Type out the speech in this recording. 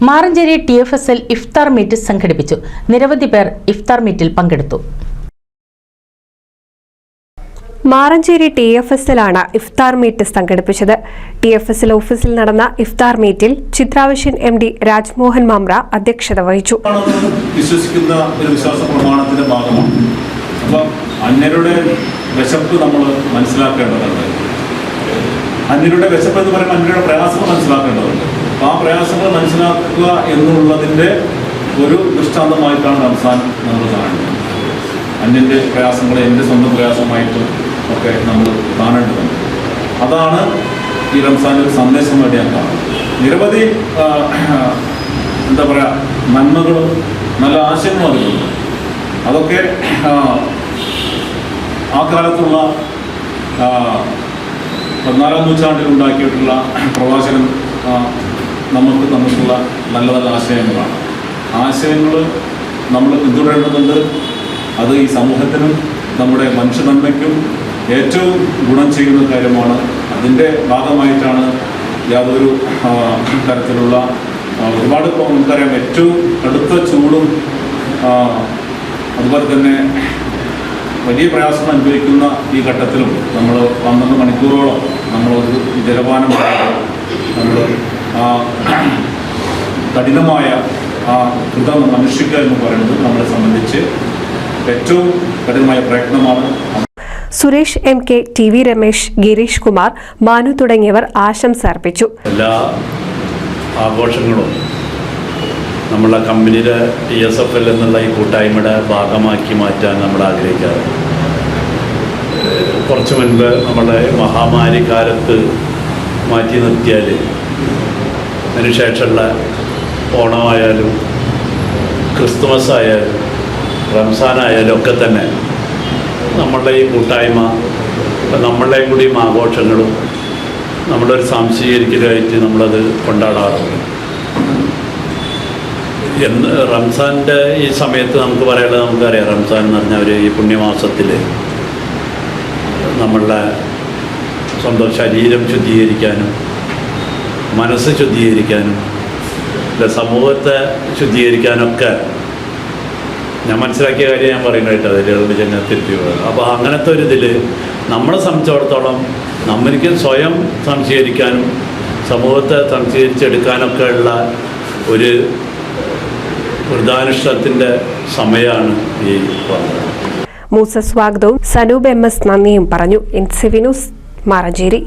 Maranchery TFSL ഇഫ്താർ meet സംഘടിപ്പിച്ചു. നിരവധി പേർ ഇഫ്താർ മീറ്റിൽ പങ്കെടുത്തു. മാറഞ്ചേരി TFSL ആണ് ഇഫ്താർ മീറ്റ് സംഘടിപ്പിച്ചത്. TFSL ഓഫീസിൽ നടന്ന ഇഫ്താർ മീറ്റിൽ ചിത്രാവിഷൻ MD രാജ്മോഹൻ മാമ്ര അധ്യക്ഷത വഹിച്ചു. വിശ്വസിക്കുന്ന ഒരു വിശ്വാസ പ്രമാണത്തിന്റെ ഭാഗമാണ്. അപ്പോൾ അന്യരുടെ വിശപ്പ് നമ്മൾ മനസ്സിലാക്കേണ്ടതുണ്ട്. അന്യരുടെ വിശപ്പ് എന്ന് പറയുമ്പോൾ അന്യരുടെ പ്രയാസങ്ങൾ മനസ്സിലാക്കേണ്ടതുണ്ട്. ആ പ്രയാസങ്ങൾ മനസ്സിലാക്കുക എന്നുള്ളതിൻ്റെ ഒരു ദൃഷ്ടാന്തമായിട്ടാണ് റംസാൻ നമ്മൾ കാണുന്നത്. അന്യൻ്റെ പ്രയാസങ്ങളെ എൻ്റെ സ്വന്തം പ്രയാസമായിട്ടും ഒക്കെ നമ്മൾ കാണേണ്ടതുണ്ട്. അതാണ് ഈ റംസാൻ ഒരു സന്ദേശമായിട്ട് ഞാൻ കാണുന്നത്. നിരവധി എന്താ പറയുക നന്മകളും നല്ല ആശയങ്ങളും അതിലുണ്ട്. അതൊക്കെ ആ കാലത്തുള്ള 14ാം നൂറ്റാണ്ടിൽ ഉണ്ടാക്കിയിട്ടുള്ള പ്രവാചകൻ നമുക്ക് തന്നിട്ടുള്ള നല്ല നല്ല ആശയങ്ങളാണ്. ആശയങ്ങൾ നമ്മൾ പിന്തുടരേണ്ടതുണ്ട്. അത് ഈ സമൂഹത്തിനും നമ്മുടെ മനുഷ്യ നന്മയ്ക്കും ഏറ്റവും ഗുണം ചെയ്യുന്ന കാര്യമാണ്. അതിൻ്റെ ഭാഗമായിട്ടാണ് യാതൊരു തരത്തിലുള്ള ഒരുപാട് നമുക്കറിയാം ഏറ്റവും കടുത്ത ചൂടും അതുപോലെ തന്നെ വലിയ പ്രയാസം അനുഭവിക്കുന്ന ഈ ഘട്ടത്തിലും നമ്മൾ 12 മണിക്കൂറോളം നമ്മളൊരു ജലപാനം നമ്മൾ കഠിനമായ കൃതം അനുഷ്ഠിക്കുക എന്ന് പറയുന്നത് നമ്മളെ സംബന്ധിച്ച് ഏറ്റവും കഠിനമായ പ്രയത്നമാണ്. സുരേഷ് MK, TV രമേശ്, ഗിരീഷ് കുമാർ, മാനു തുടങ്ങിയവർ ആശംസ അർപ്പിച്ചു. എല്ലാ ആഘോഷങ്ങളും നമ്മളെ കമ്പനിയുടെ TSFL എന്നുള്ള ഈ കൂട്ടായ്മയുടെ ഭാഗമാക്കി മാറ്റാൻ നമ്മൾ ആഗ്രഹിക്കാറ്. കുറച്ച് മുൻപ് നമ്മളെ മഹാമാരി കാലത്ത് മാറ്റി നിർത്തിയാൽ അതിനുശേഷമുള്ള ഓണമായാലും ക്രിസ്തുമസ് ആയാലും റംസാനായാലും ഒക്കെ തന്നെ നമ്മളുടെ ഈ കൂട്ടായ്മ നമ്മളുടെയും കൂടിയും ആഘോഷങ്ങളും നമ്മളൊരു സാംസ്കാരികമായിട്ട് നമ്മളത് കൊണ്ടാടാറുണ്ട്. റംസാൻ്റെ ഈ സമയത്ത് നമുക്ക് പറയാനുള്ളത് നമുക്കറിയാം. റംസാൻ എന്ന് പറഞ്ഞാൽ ഈ പുണ്യമാസത്തിൽ നമ്മളുടെ സ്വന്തം ശരീരം ശുദ്ധീകരിക്കാനും മനസ്സ് ശുദ്ധീകരിക്കാനും സമൂഹത്തെ ശുദ്ധീകരിക്കാനൊക്കെ ഞാൻ മനസ്സിലാക്കിയ കാര്യം ഞാൻ പറയുന്നതായിട്ട് അതിലുള്ള ജനത്തിരുത്തി പോകുന്നത്. അപ്പോൾ അങ്ങനത്തെ ഒരു ഇതിൽ നമ്മളെ സംബന്ധിച്ചിടത്തോളം നമ്മൾക്ക് സ്വയം സംശീകരിക്കാനും സമൂഹത്തെ സംശീകരിച്ചെടുക്കാനൊക്കെ ഉള്ള ഒരു വൃദ്ധാനുഷ്ഠാനത്തിൻ്റെ സമയമാണ് ഈ പറഞ്ഞത്. മൂസ സ്വാഗതവും സനൂപ് MS നന്ദിയും പറഞ്ഞു. NCV news Maranchery.